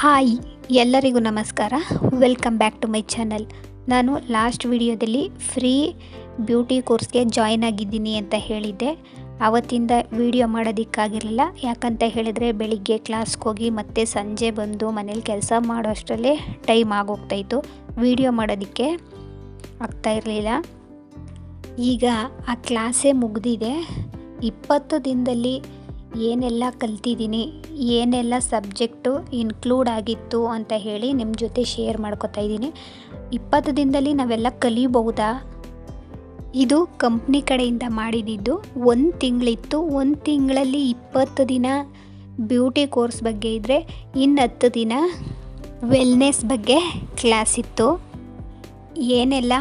Hi, ಎಲ್ಲರಿಗೂ ನಮಸ್ಕಾರ. Welcome back to my channel. ನಾನು ಲಾಸ್ಟ್ ವಿಡಿಯೋದಲ್ಲಿ ಫ್ರೀ ಬ್ಯೂಟಿ ಕೋರ್ಸ್ಗೆ ಜಾಯ್ನ್ ಆಗಿದ್ದೀನಿ ಅಂತ ಹೇಳಿದ್ದೆ. ಆವತ್ತಿಂದ ವಿಡಿಯೋ ಮಾಡೋದಕ್ಕಾಗಿರಲಿಲ್ಲ. ಯಾಕಂತ ಹೇಳಿದರೆ ಬೆಳಿಗ್ಗೆ ಕ್ಲಾಸ್ಗೆ ಹೋಗಿ ಮತ್ತೆ ಸಂಜೆ ಬಂದು ಮನೇಲಿ ಕೆಲಸ ಮಾಡೋ ಅಷ್ಟರಲ್ಲೇ ಟೈಮ್ ಆಗೋಗ್ತಾಯಿತ್ತು. ವಿಡಿಯೋ ಮಾಡೋದಕ್ಕೆ ಆಗ್ತಾಯಿರಲಿಲ್ಲ. ಈಗ ಆ ಕ್ಲಾಸೇ ಮುಗಿದಿದೆ. 20 ದಿನದಲ್ಲಿ ಏನೆಲ್ಲ ಕಲ್ತಿದ್ದೀನಿ, ಏನೆಲ್ಲ ಸಬ್ಜೆಕ್ಟು ಇನ್ಕ್ಲೂಡ್ ಆಗಿತ್ತು ಅಂತ ಹೇಳಿ ನಿಮ್ಮ ಜೊತೆ ಶೇರ್ ಮಾಡ್ಕೊತಾ ಇದ್ದೀನಿ. 20 ದಿನದಲ್ಲಿ ನಾವೆಲ್ಲ ಕಲಿಬಹುದಾ? ಇದು ಕಂಪ್ನಿ ಕಡೆಯಿಂದ ಮಾಡಿದ್ದು. 1 ತಿಂಗಳಿತ್ತು. 1 ತಿಂಗಳಲ್ಲಿ 20 ದಿನ ಬ್ಯೂಟಿ ಕೋರ್ಸ್ ಬಗ್ಗೆ ಇದ್ದರೆ ಇನ್ನು 10 ದಿನ ವೆಲ್ನೆಸ್ ಬಗ್ಗೆ ಕ್ಲಾಸ್ ಇತ್ತು. ಏನೆಲ್ಲ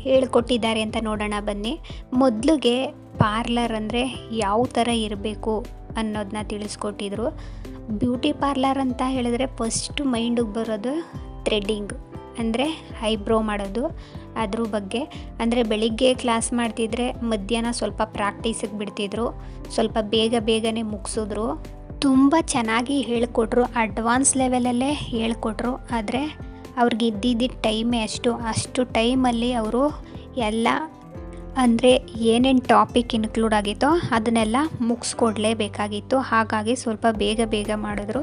ಹೇಳ್ಕೊಟ್ಟಿದ್ದಾರೆ ಅಂತ ನೋಡೋಣ ಬನ್ನಿ. ಮೊದಲಿಗೆ ಪಾರ್ಲರ್ ಅಂದರೆ ಯಾವ ಥರ ಇರಬೇಕು ಅನ್ನೋದನ್ನ ತಿಳಿಸ್ಕೊಟ್ಟಿದ್ರು. ಬ್ಯೂಟಿ ಪಾರ್ಲರ್ ಅಂತ ಹೇಳಿದ್ರೆ ಫಸ್ಟು ಮೈಂಡಿಗೆ ಬರೋದು ಥ್ರೆಡ್ಡಿಂಗ್, ಅಂದರೆ ಐಬ್ರೋ ಮಾಡೋದು. ಅದ್ರ ಬಗ್ಗೆ ಅಂದರೆ ಬೆಳಿಗ್ಗೆ ಕ್ಲಾಸ್ ಮಾಡ್ತಿದ್ರೆ ಮಧ್ಯಾಹ್ನ ಸ್ವಲ್ಪ ಪ್ರಾಕ್ಟೀಸಿಗೆ ಬಿಡ್ತಿದ್ರು. ಸ್ವಲ್ಪ ಬೇಗನೆ ಮುಗಿಸಿದ್ರು. ತುಂಬ ಚೆನ್ನಾಗಿ ಹೇಳಿಕೊಟ್ರು. ಅಡ್ವಾನ್ಸ್ ಲೆವೆಲಲ್ಲೇ ಹೇಳಿಕೊಟ್ರು. ಆದರೆ ಅವ್ರಿಗೆ ಇದ್ದಿದ್ದ ಟೈಮೇ ಅಷ್ಟು ಟೈಮಲ್ಲಿ ಅವರು ಎಲ್ಲ ಅಂದರೆ ಏನೇನು ಟಾಪಿಕ್ ಇನ್ಕ್ಲೂಡ್ ಆಗಿತ್ತೋ ಅದನ್ನೆಲ್ಲ ಮುಗಿಸ್ಕೊಡ್ಲೇಬೇಕಾಗಿತ್ತು. ಹಾಗಾಗಿ ಸ್ವಲ್ಪ ಬೇಗ ಮಾಡಿದ್ರು.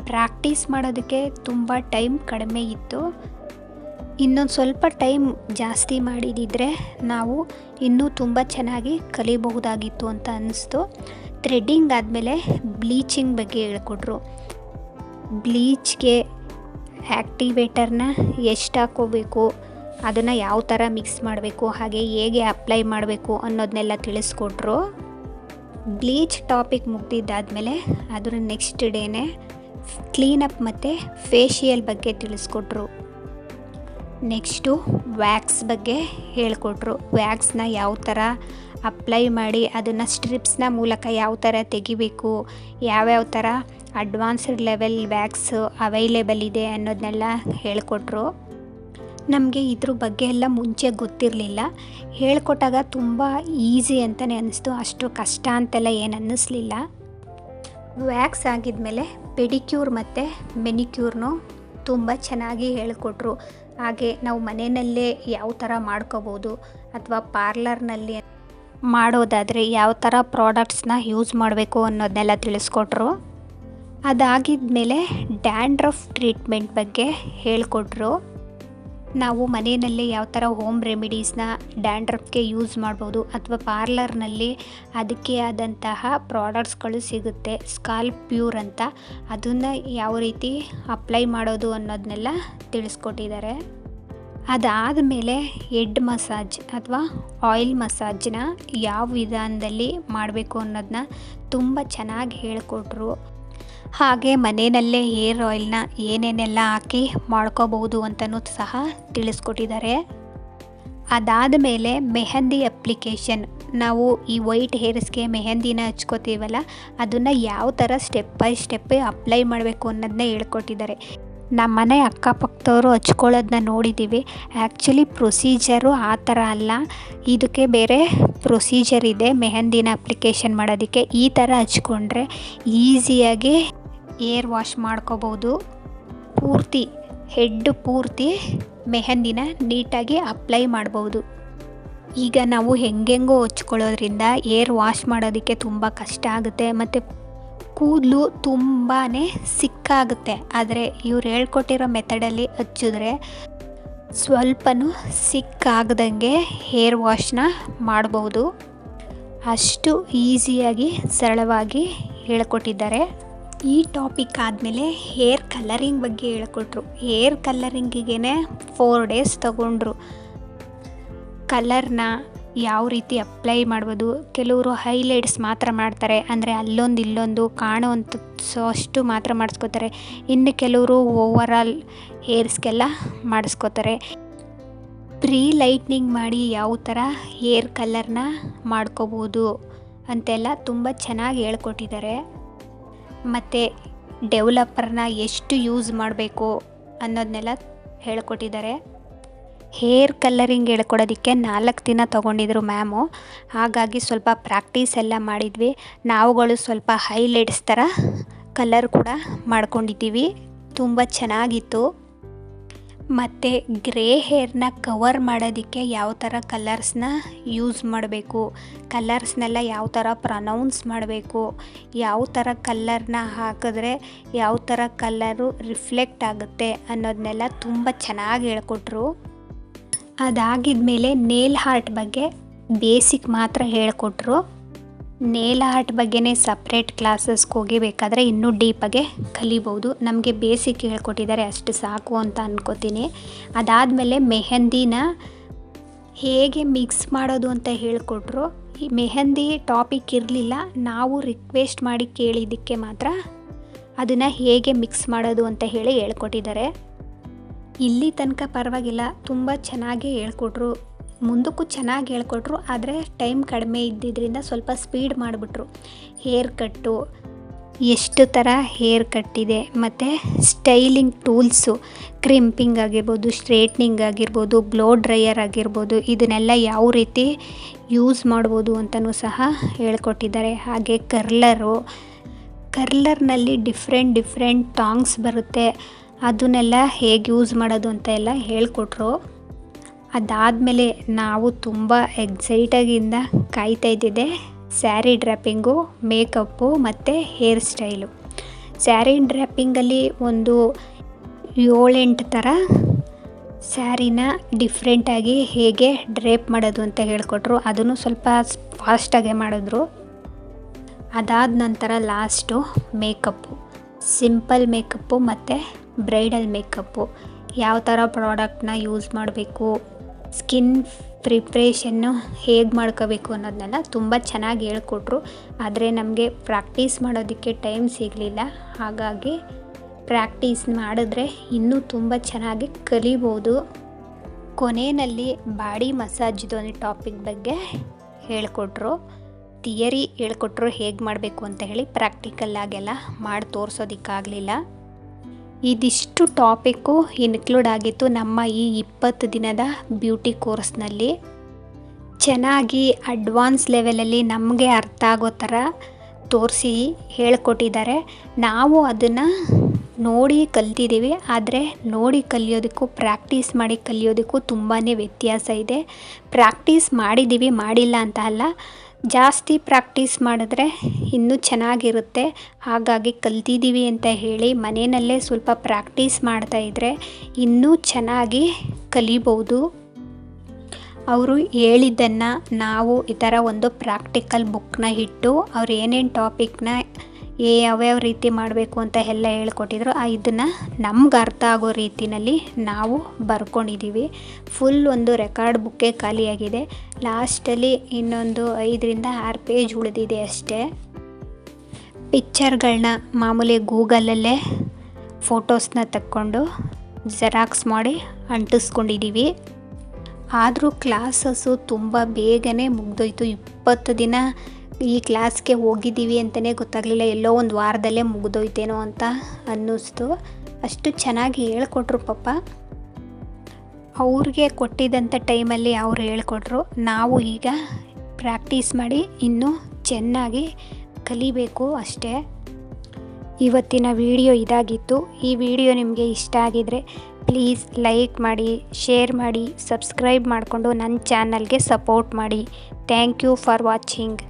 ಪ್ರಾಕ್ಟೀಸ್ ಮಾಡೋದಕ್ಕೆ ತುಂಬ ಟೈಮ್ ಕಡಿಮೆ ಇತ್ತು. ಇನ್ನೊಂದು ಸ್ವಲ್ಪ ಟೈಮ್ ಜಾಸ್ತಿ ಮಾಡಿದಿದ್ರೆ ನಾವು ಇನ್ನೂ ತುಂಬ ಚೆನ್ನಾಗಿ ಕಲಿಬಹುದಾಗಿತ್ತು ಅಂತ ಅನ್ನಿಸ್ತು. ಥ್ರೆಡ್ಡಿಂಗ್ ಆದಮೇಲೆ ಬ್ಲೀಚಿಂಗ್ ಬಗ್ಗೆ ಹೇಳ್ಕೊಟ್ರು. ಬ್ಲೀಚ್ಗೆ ಆ್ಯಕ್ಟಿವೇಟರ್ನ ಎಷ್ಟು ಹಾಕ್ಕೋಬೇಕು, ಅದನ್ನು ಯಾವ ಥರ ಮಿಕ್ಸ್ ಮಾಡಬೇಕು, ಹಾಗೆ ಹೇಗೆ ಅಪ್ಲೈ ಮಾಡಬೇಕು ಅನ್ನೋದನ್ನೆಲ್ಲ ತಿಳಿಸ್ಕೊಟ್ರು. ಬ್ಲೀಚ್ ಟಾಪಿಕ್ ಮುಗ್ದಿದ್ದಾದಮೇಲೆ ಅದರ ನೆಕ್ಸ್ಟ್ ಡೇನೇ ಕ್ಲೀನಪ್ ಮತ್ತು ಫೇಶಿಯಲ್ ಬಗ್ಗೆ ತಿಳಿಸ್ಕೊಟ್ರು. ನೆಕ್ಸ್ಟು ವ್ಯಾಕ್ಸ್ ಬಗ್ಗೆ ಹೇಳಿಕೊಟ್ರು. ವ್ಯಾಕ್ಸ್ನ ಯಾವ ಥರ ಅಪ್ಲೈ ಮಾಡಿ ಅದನ್ನು ಸ್ಟ್ರಿಪ್ಸ್ನ ಮೂಲಕ ಯಾವ ಥರ ತೆಗಿಬೇಕು, ಯಾವ್ಯಾವ ಥರ ಅಡ್ವಾನ್ಸ್ಡ್ ಲೆವೆಲ್ ವ್ಯಾಕ್ಸ್ ಅವೈಲೇಬಲ್ ಇದೆ ಅನ್ನೋದನ್ನೆಲ್ಲ ಹೇಳಿಕೊಟ್ರು. ನಮಗೆ ಇದ್ರ ಬಗ್ಗೆ ಎಲ್ಲ ಮುಂಚೆ ಗೊತ್ತಿರಲಿಲ್ಲ. ಹೇಳ್ಕೊಟ್ಟಾಗ ತುಂಬ ಈಸಿ ಅಂತಲೇ ಅನ್ನಿಸ್ತು. ಅಷ್ಟು ಕಷ್ಟ ಅಂತೆಲ್ಲ ಏನು ಅನ್ನಿಸ್ಲಿಲ್ಲ. ವ್ಯಾಕ್ಸ್ ಆಗಿದ್ಮೇಲೆ ಪೆಡಿಕ್ಯೂರ್ ಮತ್ತು ಮೆನಿಕ್ಯೂರ್ನು ತುಂಬ ಚೆನ್ನಾಗಿ ಹೇಳಿಕೊಟ್ರು. ಹಾಗೆ ನಾವು ಮನೆಯಲ್ಲೇ ಯಾವ ಥರ ಮಾಡ್ಕೋಬೋದು ಅಥವಾ ಪಾರ್ಲರ್ನಲ್ಲಿ ಮಾಡೋದಾದರೆ ಯಾವ ಥರ ಪ್ರಾಡಕ್ಟ್ಸ್ನ ಯೂಸ್ ಮಾಡಬೇಕು ಅನ್ನೋದನ್ನೆಲ್ಲ ತಿಳಿಸ್ಕೊಟ್ರು. ಅದಾಗಿದ್ಮೇಲೆ ಡ್ಯಾಂಡ್ರಫ್ ಟ್ರೀಟ್ಮೆಂಟ್ ಬಗ್ಗೆ ಹೇಳಿಕೊಟ್ರು. ನಾವು ಮನೆಯಲ್ಲೇ ಯಾವ ಥರ ಹೋಮ್ ರೆಮಿಡೀಸ್ನ ಡ್ಯಾಂಡ್ರಫ್ಗೆ ಯೂಸ್ ಮಾಡ್ಬೋದು ಅಥವಾ ಪಾರ್ಲರ್ನಲ್ಲಿ ಅದಕ್ಕೆ ಆದಂತಹ ಪ್ರಾಡಕ್ಟ್ಸ್ಗಳು ಸಿಗುತ್ತೆ, ಸ್ಕಾಲ್ಪ್ ಪ್ಯೂರ್ ಅಂತ, ಅದನ್ನು ಯಾವ ರೀತಿ ಅಪ್ಲೈ ಮಾಡೋದು ಅನ್ನೋದನ್ನೆಲ್ಲ ತಿಳಿಸ್ಕೊಟ್ಟಿದ್ದಾರೆ. ಅದಾದಮೇಲೆ ಹೆಡ್ ಮಸಾಜ್ ಅಥವಾ ಆಯಿಲ್ ಮಸಾಜ್ನ ಯಾವ ವಿಧಾನದಲ್ಲಿ ಮಾಡಬೇಕು ಅನ್ನೋದನ್ನ ತುಂಬ ಚೆನ್ನಾಗಿ ಹೇಳಿಕೊಟ್ರು. ಹಾಗೆ ಮನೆಯಲ್ಲೇ ಹೇರ್ ಆಯಿಲ್ನ ಏನೇನೆಲ್ಲ ಹಾಕಿ ಮಾಡ್ಕೋಬಹುದು ಅಂತಲೂ ಸಹ ತಿಳಿಸ್ಕೊಟ್ಟಿದ್ದಾರೆ. ಅದಾದಮೇಲೆ ಮೆಹಂದಿ ಅಪ್ಲಿಕೇಶನ್, ನಾವು ಈ ವೈಟ್ ಹೇರ್ಸ್ಗೆ ಮೆಹಂದಿನ ಹಚ್ಕೋತೀವಲ್ಲ, ಅದನ್ನು ಯಾವ ಥರ ಸ್ಟೆಪ್ ಬೈ ಸ್ಟೆಪ್ ಅಪ್ಲೈ ಮಾಡಬೇಕು ಅನ್ನೋದನ್ನ ಹೇಳ್ಕೊಟ್ಟಿದ್ದಾರೆ. ನಮ್ಮ ಮನೆ ಅಕ್ಕಪಕ್ಕದವರು ಹಚ್ಕೊಳ್ಳೋದನ್ನ ನೋಡಿದ್ದೀವಿ. ಆ್ಯಕ್ಚುಲಿ ಪ್ರೊಸೀಜರು ಆ ಥರ ಅಲ್ಲ, ಇದಕ್ಕೆ ಬೇರೆ ಪ್ರೊಸೀಜರ್ ಇದೆ ಮೆಹಂದಿನ ಅಪ್ಲಿಕೇಶನ್ ಮಾಡೋದಕ್ಕೆ. ಈ ಥರ ಹಚ್ಕೊಂಡ್ರೆ ಈಸಿಯಾಗಿ ಏರ್ ವಾಶ್ ಮಾಡ್ಕೋಬೋದು. ಪೂರ್ತಿ ಹೆಡ್ ಪೂರ್ತಿ ಮೆಹಂದಿನ ನೀಟಾಗಿ ಅಪ್ಲೈ ಮಾಡ್ಬೋದು. ಈಗ ನಾವು ಹೆಂಗೆಂಗೋ ಹಚ್ಕೊಳ್ಳೋದ್ರಿಂದ ಏರ್ ವಾಶ್ ಮಾಡೋದಕ್ಕೆ ತುಂಬ ಕಷ್ಟ ಆಗುತ್ತೆ ಮತ್ತು ಕೂದಲು ತುಂಬಾ ಸಿಕ್ಕಾಗುತ್ತೆ. ಆದರೆ ಇವ್ರು ಹೇಳ್ಕೊಟ್ಟಿರೋ ಮೆಥಡಲ್ಲಿ ಹಚ್ಚಿದ್ರೆ ಸ್ವಲ್ಪನೂ ಸಿಕ್ಕಾಗದಂಗೆ ಹೇರ್ ವಾಶ್ನ ಮಾಡ್ಬೋದು. ಅಷ್ಟು ಈಸಿಯಾಗಿ ಸರಳವಾಗಿ ಹೇಳ್ಕೊಟ್ಟಿದ್ದಾರೆ. ಈ ಟಾಪಿಕ್ ಆದಮೇಲೆ ಹೇರ್ ಕಲರಿಂಗ್ ಬಗ್ಗೆ ಹೇಳ್ಕೊಟ್ರು. ಹೇರ್ ಕಲರಿಂಗಿಗೆ 4 ಡೇಸ್ ತಗೊಂಡ್ರು. ಕಲರ್ನ ಯಾವ ರೀತಿ ಅಪ್ಲೈ ಮಾಡ್ಬೋದು, ಕೆಲವರು ಹೈಲೈಟ್ಸ್ ಮಾತ್ರ ಮಾಡ್ತಾರೆ, ಅಂದರೆ ಅಲ್ಲೊಂದು ಇಲ್ಲೊಂದು ಕಾಣುವಂಥ ಅಷ್ಟು ಮಾತ್ರ ಮಾಡಿಸ್ಕೋತಾರೆ. ಇನ್ನು ಕೆಲವರು ಓವರಾಲ್ ಹೇರ್ಸ್ಗೆಲ್ಲ ಮಾಡಿಸ್ಕೋತಾರೆ. ಪ್ರೀ ಲೈಟ್ನಿಂಗ್ ಮಾಡಿ ಯಾವ ಥರ ಹೇರ್ ಕಲರ್ನ ಮಾಡ್ಕೋಬೋದು ಅಂತೆಲ್ಲ ತುಂಬ ಚೆನ್ನಾಗಿ ಹೇಳ್ಕೊಟ್ಟಿದ್ದಾರೆ. ಮತ್ತು ಡೆವಲಪರ್ನ ಎಷ್ಟು ಯೂಸ್ ಮಾಡಬೇಕು ಅನ್ನೋದನ್ನೆಲ್ಲ ಹೇಳ್ಕೊಟ್ಟಿದ್ದಾರೆ. ಹೇರ್ ಕಲರಿಂಗ್ ಹೇಳ್ಕೊಡೋದಕ್ಕೆ 4 ದಿನ ತೊಗೊಂಡಿದ್ರು ಮ್ಯಾಮು. ಹಾಗಾಗಿ ಸ್ವಲ್ಪ ಪ್ರಾಕ್ಟೀಸ್ ಎಲ್ಲ ಮಾಡಿದ್ವಿ. ನಾವುಗಳು ಸ್ವಲ್ಪ ಹೈಲೈಟ್ಸ್ ಥರ ಕಲರ್ ಕೂಡ ಮಾಡ್ಕೊಂಡಿದ್ದೀವಿ. ತುಂಬ ಚೆನ್ನಾಗಿತ್ತು. ಮತ್ತು ಗ್ರೇ ಹೇರ್ನ ಕವರ್ ಮಾಡೋದಕ್ಕೆ ಯಾವ ಥರ ಕಲರ್ಸ್ನ ಯೂಸ್ ಮಾಡಬೇಕು, ಕಲರ್ಸ್ನೆಲ್ಲ ಯಾವ ಥರ ಪ್ರನೌನ್ಸ್ ಮಾಡಬೇಕು, ಯಾವ ಥರ ಕಲ್ಲರ್ನ ಹಾಕಿದ್ರೆ ಯಾವ ಥರ ಕಲ್ಲರು ರಿಫ್ಲೆಕ್ಟ್ ಆಗುತ್ತೆ ಅನ್ನೋದನ್ನೆಲ್ಲ ತುಂಬ ಚೆನ್ನಾಗಿ ಹೇಳ್ಕೊಟ್ರು. ಅದಾಗಿದ್ಮೇಲೆ ನೇಲ್ ಆರ್ಟ್ ಬಗ್ಗೆ ಬೇಸಿಕ್ ಮಾತ್ರ ಹೇಳಿಕೊಟ್ರು. ನೇಲ್ ಆರ್ಟ್ ಬಗ್ಗೆನೇ ಸಪ್ರೇಟ್ ಕ್ಲಾಸಸ್ಗೆ ಹೋಗಿಬೇಕಾದ್ರೆ ಇನ್ನೂ ಡೀಪಾಗೆ ಕಲಿಬೋದು. ನಮಗೆ ಬೇಸಿಕ್ ಹೇಳ್ಕೊಟ್ಟಿದ್ದಾರೆ, ಅಷ್ಟು ಸಾಕು ಅಂತ ಅನ್ಕೋತೀನಿ. ಅದಾದಮೇಲೆ ಮೆಹಂದಿನ ಹೇಗೆ ಮಿಕ್ಸ್ ಮಾಡೋದು ಅಂತ ಹೇಳಿಕೊಟ್ರು. ಈ ಮೆಹಂದಿ ಟಾಪಿಕ್ ಇರಲಿಲ್ಲ, ನಾವು ರಿಕ್ವೆಸ್ಟ್ ಮಾಡಿ ಕೇಳಿದ್ದಕ್ಕೆ ಮಾತ್ರ ಅದನ್ನು ಹೇಗೆ ಮಿಕ್ಸ್ ಮಾಡೋದು ಅಂತ ಹೇಳಿ ಹೇಳ್ಕೊಟ್ಟಿದ್ದಾರೆ. ಇಲ್ಲಿ ತನಕ ಪರವಾಗಿಲ್ಲ, ತುಂಬ ಚೆನ್ನಾಗಿ ಹೇಳ್ಕೊಟ್ರು. ಮುಂದಕ್ಕೂ ಚೆನ್ನಾಗಿ ಹೇಳ್ಕೊಟ್ರು, ಆದರೆ ಟೈಮ್ ಕಡಿಮೆ ಇದ್ದಿದ್ದರಿಂದ ಸ್ವಲ್ಪ ಸ್ಪೀಡ್ ಮಾಡಿಬಿಟ್ರು. ಹೇರ್ ಕಟ್ಟು, ಎಷ್ಟು ಥರ ಹೇರ್ ಕಟ್ಟಿದೆ, ಮತ್ತು ಸ್ಟೈಲಿಂಗ್ ಟೂಲ್ಸು, ಕ್ರಿಂಪಿಂಗ್ ಆಗಿರ್ಬೋದು, ಸ್ಟ್ರೇಟ್ನಿಂಗ್ ಆಗಿರ್ಬೋದು, ಬ್ಲೋ ಡ್ರೈಯರ್ ಆಗಿರ್ಬೋದು, ಇದನ್ನೆಲ್ಲ ಯಾವ ರೀತಿ ಯೂಸ್ ಮಾಡ್ಬೋದು ಅಂತಲೂ ಸಹ ಹೇಳ್ಕೊಟ್ಟಿದ್ದಾರೆ. ಹಾಗೆ ಕರ್ಲರ್ನಲ್ಲಿ ಡಿಫ್ರೆಂಟ್ ಟಾಂಗ್ಸ್ ಬರುತ್ತೆ, ಅದನ್ನೆಲ್ಲ ಹೇಗೆ ಯೂಸ್ ಮಾಡೋದು ಅಂತ ಎಲ್ಲ ಹೇಳ್ಕೊಟ್ರು. ಅದಾದಮೇಲೆ ನಾವು ತುಂಬ ಎಕ್ಸೈಟಾಗಿಂದ ಕಾಯ್ತಾ ಇದ್ದಿದ್ದೆ ಸ್ಯಾರಿ ಡ್ರ್ಯಾಪಿಂಗು, ಮೇಕಪ್ಪು ಮತ್ತು ಹೇರ್ ಸ್ಟೈಲು. ಸ್ಯಾರಿ ಡ್ರ್ಯಾಪಿಂಗಲ್ಲಿ ಒಂದು 7-8 ಥರ ಸ್ಯಾರಿನ ಡಿಫ್ರೆಂಟಾಗಿ ಹೇಗೆ ಡ್ರೇಪ್ ಮಾಡೋದು ಅಂತ ಹೇಳ್ಕೊಟ್ರು. ಅದನ್ನು ಸ್ವಲ್ಪ ಫಾಸ್ಟಾಗೆ ಮಾಡಿದ್ರು. ಅದಾದ ನಂತರ ಲಾಸ್ಟು ಮೇಕಪ್ಪು, ಸಿಂಪಲ್ ಮೇಕಪ್ಪು ಮತ್ತು ಬ್ರೈಡಲ್ ಮೇಕಪ್ಪು, ಯಾವ ಥರ ಪ್ರಾಡಕ್ಟ್ನ ಯೂಸ್ ಮಾಡಬೇಕು, ಸ್ಕಿನ್ ಪ್ರಿಪ್ರೇಷನ್ನು ಹೇಗೆ ಮಾಡ್ಕೋಬೇಕು ಅನ್ನೋದನ್ನೆಲ್ಲ ತುಂಬ ಚೆನ್ನಾಗಿ ಹೇಳ್ಕೊಟ್ರು. ಆದರೆ ನಮಗೆ ಪ್ರಾಕ್ಟೀಸ್ ಮಾಡೋದಕ್ಕೆ ಟೈಮ್ ಸಿಗಲಿಲ್ಲ, ಹಾಗಾಗಿ ಪ್ರಾಕ್ಟೀಸ್ ಮಾಡಿದ್ರೆ ಇನ್ನೂ ತುಂಬ ಚೆನ್ನಾಗಿ ಕಲಿಬೋದು. ಕೊನೆಯಲ್ಲಿ ಬಾಡಿ ಮಸಾಜ್ದು ಒಂದು ಟಾಪಿಕ್ ಬಗ್ಗೆ ಹೇಳ್ಕೊಟ್ರು. ಥಿಯರಿ ಹೇಳ್ಕೊಟ್ರು ಹೇಗೆ ಮಾಡಬೇಕು ಅಂತ ಹೇಳಿ, ಪ್ರಾಕ್ಟಿಕಲ್ಲಾಗೆಲ್ಲ ಮಾಡಿ ತೋರಿಸೋದಕ್ಕಾಗಲಿಲ್ಲ. ಇದಿಷ್ಟು ಟಾಪಿಕ್ಕು ಇನ್ಕ್ಲೂಡ್ ಆಗಿತ್ತು ನಮ್ಮ ಈ 20 ದಿನದ ಬ್ಯೂಟಿ ಕೋರ್ಸ್ನಲ್ಲಿ. ಚೆನ್ನಾಗಿ ಅಡ್ವಾನ್ಸ್ ಲೆವೆಲಲ್ಲಿ ನಮಗೆ ಅರ್ಥ ಆಗೋ ಥರ ತೋರಿಸಿ ಹೇಳ್ಕೊಟ್ಟಿದ್ದಾರೆ. ನಾವು ಅದನ್ನು ನೋಡಿ ಕಲ್ತಿದ್ದೀವಿ, ಆದರೆ ನೋಡಿ ಕಲಿಯೋದಕ್ಕೂ ಪ್ರಾಕ್ಟೀಸ್ ಮಾಡಿ ಕಲಿಯೋದಕ್ಕೂ ತುಂಬಾ ವ್ಯತ್ಯಾಸ ಇದೆ. ಪ್ರಾಕ್ಟೀಸ್ ಮಾಡಿದ್ದೀವಿ, ಮಾಡಿಲ್ಲ ಅಂತ ಅಲ್ಲ, ಜಾಸ್ತಿ ಪ್ರಾಕ್ಟೀಸ್ ಮಾಡಿದ್ರೆ ಇನ್ನೂ ಚೆನ್ನಾಗಿರುತ್ತೆ. ಹಾಗಾಗಿ ಕಲ್ತಿದ್ದೀವಿ ಅಂತ ಹೇಳಿ ಮನೆಯಲ್ಲೇ ಸ್ವಲ್ಪ ಪ್ರಾಕ್ಟೀಸ್ ಮಾಡ್ತಾಯಿದ್ರೆ ಇನ್ನೂ ಚೆನ್ನಾಗಿ ಕಲಿಬೋದು. ಅವರು ಹೇಳಿದ್ದನ್ನು ನಾವು ಈ ಥರ ಒಂದು ಪ್ರಾಕ್ಟಿಕಲ್ ಬುಕ್ನ ಇಟ್ಟು ಅವ್ರು ಏನೇನು ಟಾಪಿಕ್ನ ಯಾವ್ಯಾವ ರೀತಿ ಮಾಡಬೇಕು ಅಂತ ಎಲ್ಲ ಹೇಳ್ಕೊಟ್ಟಿದ್ರು, ಇದನ್ನು ನಮ್ಗೆ ಅರ್ಥ ಆಗೋ ರೀತಿಯಲ್ಲಿ ನಾವು ಬರ್ಕೊಂಡಿದ್ದೀವಿ. ಫುಲ್ ಒಂದು ರೆಕಾರ್ಡ್ ಬುಕ್ಕೇ ಖಾಲಿಯಾಗಿದೆ. ಲಾಸ್ಟಲ್ಲಿ ಇನ್ನೊಂದು 5-6 ಪೇಜ್ ಉಳಿದಿದೆ ಅಷ್ಟೇ. ಪಿಕ್ಚರ್ಗಳನ್ನ ಮಾಮೂಲಿ ಗೂಗಲಲ್ಲೇ ಫೋಟೋಸ್ನ ತಕ್ಕೊಂಡು ಜೆರಾಕ್ಸ್ ಮಾಡಿ ಅಂಟಿಸ್ಕೊಂಡಿದ್ದೀವಿ. ಆದರೂ ಕ್ಲಾಸಸ್ಸು ತುಂಬ ಬೇಗನೆ ಮುಗ್ದೋಯ್ತು. 20 ದಿನ ಈ ಕ್ಲಾಸ್ಗೆ ಹೋಗಿದ್ದೀವಿ ಅಂತಲೇ ಗೊತ್ತಾಗಲಿಲ್ಲ, ಎಲ್ಲೋ ಒಂದು ವಾರದಲ್ಲೇ ಮುಗ್ದೋಯ್ತೇನೋ ಅಂತ ಅನ್ನಿಸ್ತು. ಅಷ್ಟು ಚೆನ್ನಾಗಿ ಹೇಳ್ಕೊಟ್ರು ಪಾಪ. ಅವ್ರಿಗೆ ಕೊಟ್ಟಿದ್ದಂಥ ಟೈಮಲ್ಲಿ ಅವರು ಹೇಳ್ಕೊಟ್ರು. ನಾವು ಈಗ ಪ್ರಾಕ್ಟೀಸ್ ಮಾಡಿ ಇನ್ನೂ ಚೆನ್ನಾಗಿ ಕಲಿಬೇಕು ಅಷ್ಟೇ. ಇವತ್ತಿನ ವಿಡಿಯೋ ಇದಾಗಿತ್ತು. ಈ ವಿಡಿಯೋ ನಿಮಗೆ ಇಷ್ಟ ಆಗಿದರೆ ಪ್ಲೀಸ್ ಲೈಕ್ ಮಾಡಿ, ಶೇರ್ ಮಾಡಿ, ಸಬ್ಸ್ಕ್ರೈಬ್ ಮಾಡಿಕೊಂಡು ನನ್ನ ಚಾನಲ್ಗೆ ಸಪೋರ್ಟ್ ಮಾಡಿ. Thank you for watching.